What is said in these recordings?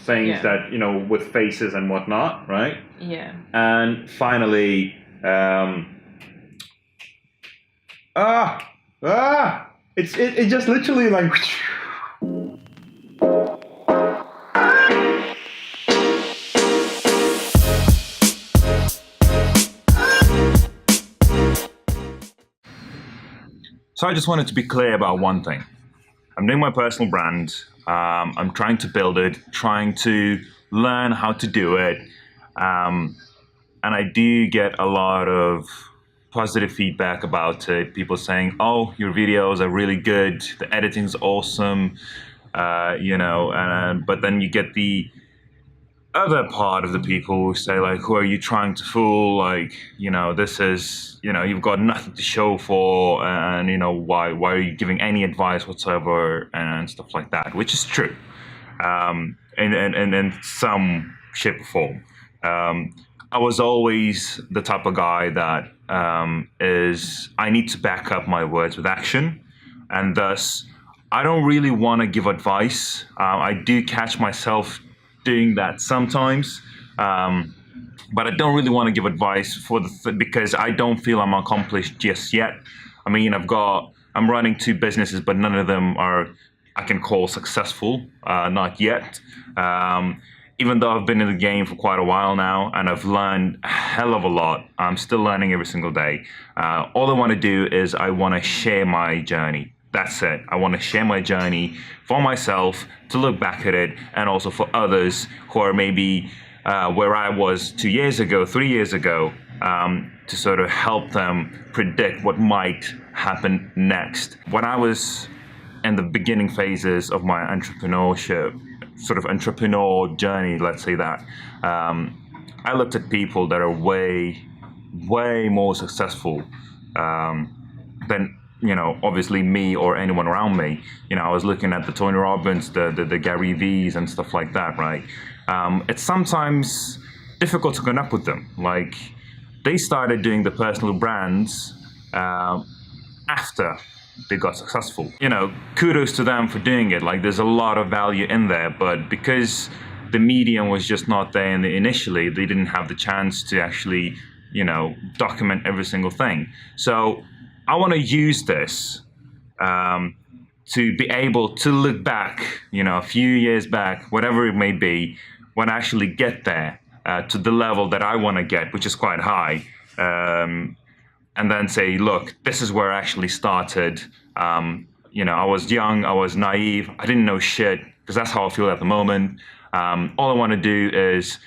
things that, you know, with faces and whatnot, right? Yeah. And finally, it just literally like. So I just wanted to be clear about one thing. I'm doing my personal brand. I'm trying to build it, trying to learn how to do it. And I do get a lot of positive feedback about it. People saying, oh, your videos are really good. The editing's awesome. You know, but then you get the other part of the people who say like, who are you trying to fool? Like, you know, this is, you know, you've got nothing to show for, and you know, why are you giving any advice whatsoever, and stuff like that, which is true, in some shape or form. I was always the type of guy that I need to back up my words with action, and thus I don't really want to give advice. I do catch myself doing that sometimes, but I don't really want to give advice because I don't feel I'm accomplished just yet. I mean, I'm running 2 businesses, but none of them I can call successful, not yet. Even though I've been in the game for quite a while now and I've learned a hell of a lot, I'm still learning every single day. All I want to do is I want to share my journey. That's it. I want to share my journey for myself, to look back at it, and also for others who are maybe where I was 2 years ago, 3 years ago, to sort of help them predict what might happen next. When I was in the beginning phases of my entrepreneurship, sort of entrepreneur journey, let's say that, I looked at people that are way more successful than, you know, obviously me or anyone around me. You know, I was looking at the Tony Robbins, the Gary V's and stuff like that, right? It's sometimes difficult to connect with them. Like, they started doing the personal brands after they got successful. You know, kudos to them for doing it. Like, there's a lot of value in there, but because the medium was just not there initially, they didn't have the chance to actually, you know, document every single thing. So I want to use this to be able to look back, you know, a few years back, whatever it may be, when I actually get there to the level that I want to get, which is quite high, and then say, look, this is where I actually started. You know, I was young, I was naive, I didn't know shit, because that's how I feel at the moment. All I want to do is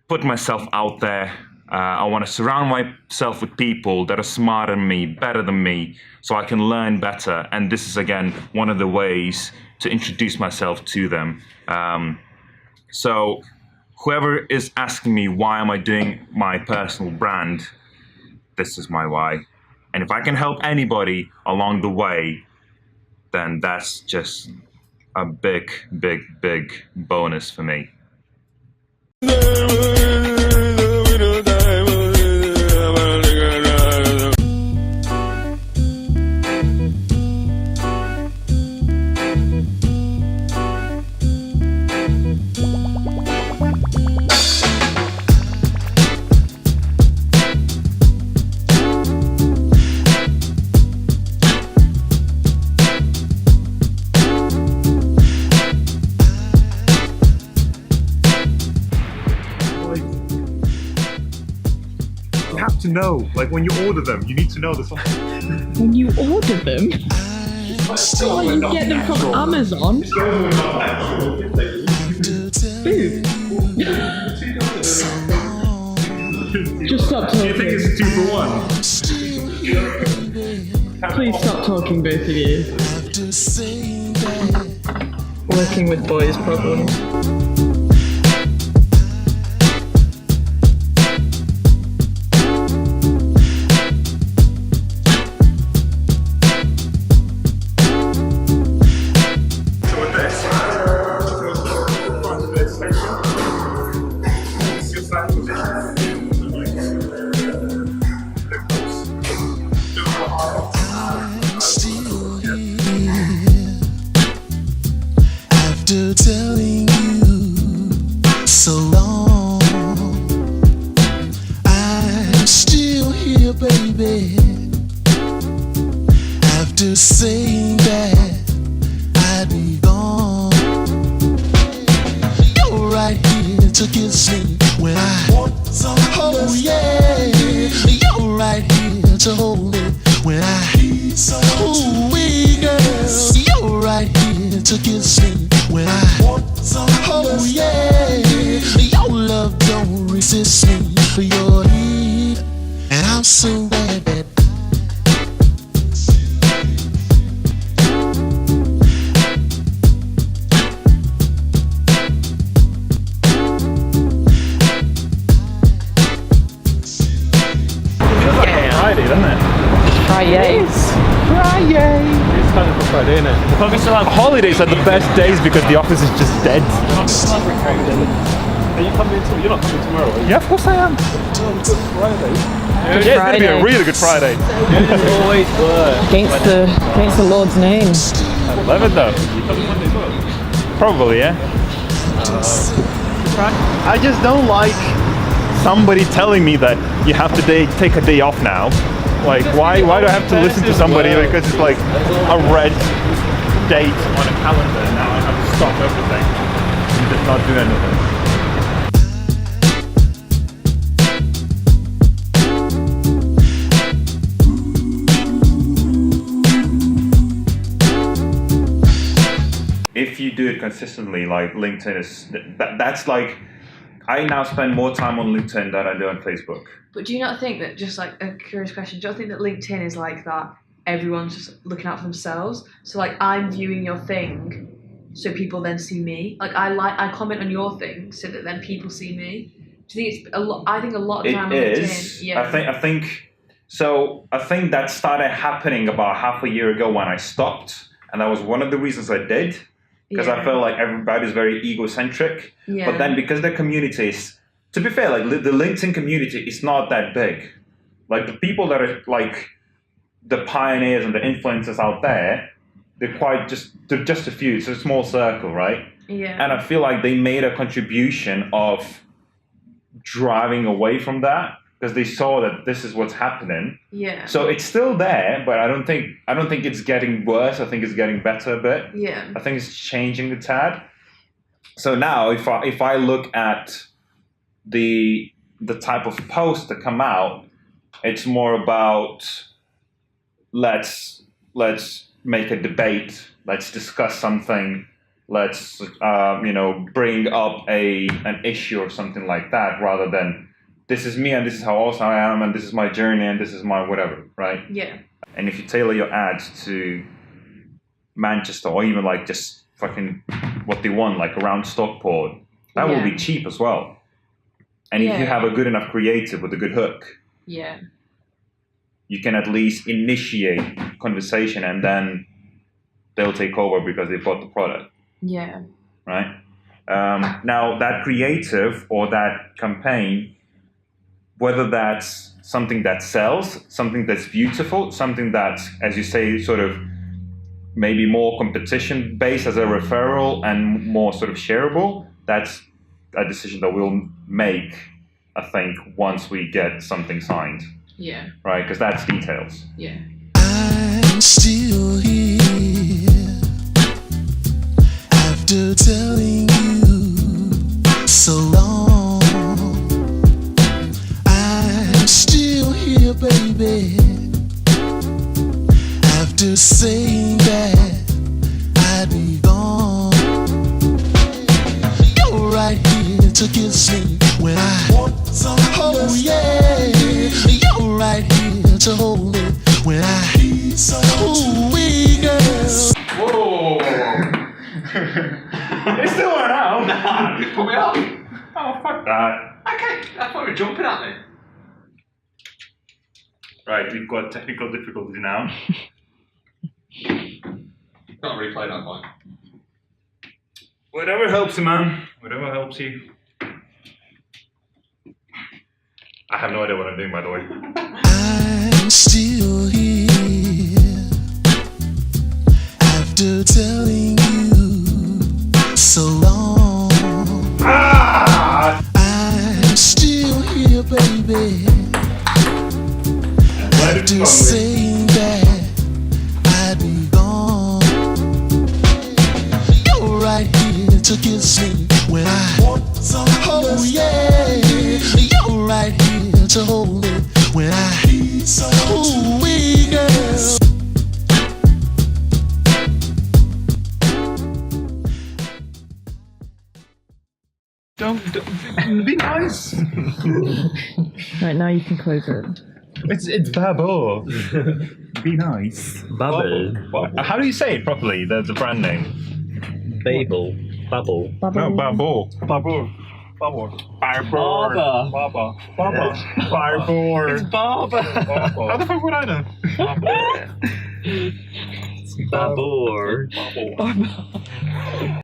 put myself out there. I want to surround myself with people that are smarter than me, better than me, so I can learn better. And this is, again, one of the ways to introduce myself to them. So whoever is asking me, why am I doing my personal brand? This is my why. And if I can help anybody along the way, then that's just a big bonus for me. To know, like, when you order them, you need to know the song. When you order them? Oh, you get them from Amazon? Food. Just stop talking. Do you think it's 2 for 1? Please stop talking, both of you. Working with boys problems. After telling you so long. I'm still here, baby. After saying that I'd be gone, you're right here to kiss me when I want some. Oh yeah, you're right here to hold it when I need some. Ooh wee girl, you're right here to kiss me when I want some. Oh yeah, your love don't resist me for your heat, and I'm so glad that. Friday, doesn't it? Fridays. Friday. It's time for Friday, isn't it? Holidays are the best days because the office is just dead. Are you coming in? You're not coming tomorrow, are you? Yeah, of course I am. Good Friday. Yeah, it's going to be a really good Friday. Always Against the Lord's name. I love it though. You coming Monday as well? Probably, yeah. I just don't like somebody telling me that you have to take a day off now. Like, why do I have to listen to somebody because it's like a red date on a calendar and now I have to stop everything and just not do anything. If you do it consistently, like LinkedIn is, that's like, I now spend more time on LinkedIn than I do on Facebook. But do you not think that, just like a curious question, do you not think that LinkedIn is like that? Everyone's just looking out for themselves. So like I'm viewing your thing, so people then see me. Like I comment on your thing, so that then people see me. Do you think it's a lot? I think a lot of time on LinkedIn. Yeah. I think that started happening about half a year ago when I stopped, and that was one of the reasons I did. Because I felt like everybody's very egocentric. Yeah. But then because the community is, to be fair, like the LinkedIn community is not that big. Like the people that are like the pioneers and the influencers out there, they're just a few. It's a small circle, right? Yeah. And I feel like they made a contribution of driving away from that because they saw that this is what's happening. Yeah. So it's still there, but I don't think it's getting worse. I think it's getting better a bit. Yeah. I think it's changing a tad. So now, if I look at the type of posts that come out, it's more about let's make a debate, let's discuss something, let's bring up an issue or something like that, rather than this is me and this is how awesome I am and this is my journey and this is my whatever, right? Yeah. And if you tailor your ads to Manchester or even like just fucking what they want, like around Stockport, that will be cheap as well. And if you have a good enough creative with a good hook, you can at least initiate conversation and then they'll take over because they've got the product. Yeah. Right? Now, that creative or that campaign, whether that's something that sells, something that's beautiful, something that's, as you say, sort of maybe more competition-based as a referral and more sort of shareable, that's a decision that we'll make, I think, once we get something signed. Yeah. Right? Because that's details. Yeah. I'm still here after telling you so long. I'm still here, baby, after saying that I'd be gone. You're right here to kiss me when I want some. Oh yeah, you're right here to hold it when I need some. Ooh wee girl. Whoa! It still went out. Nah, you put me off. Oh, fuck that. Okay, I thought you were jumping at me. Right, we've got technical difficulties now. Can't replay that one. Whatever helps you, man. Whatever helps you. I have no idea what I'm doing, by the way. I'm still here after telling you so long. Ah! baby. After saying that I'd be gone, you're right here to kiss me when I want some. Oh yeah, you're right here to hold it when I need some. Ooh wee girl. Don't be nice. Right, now you can close it. It's Babel. Be nice. Bubble. How do you say it properly? The brand name. Babel. Bubble. Bubble. No, Babel. Babel. Babel. Barbor. Baba. Baba. Barbor. It's Baba. How the fuck would I know? Babor.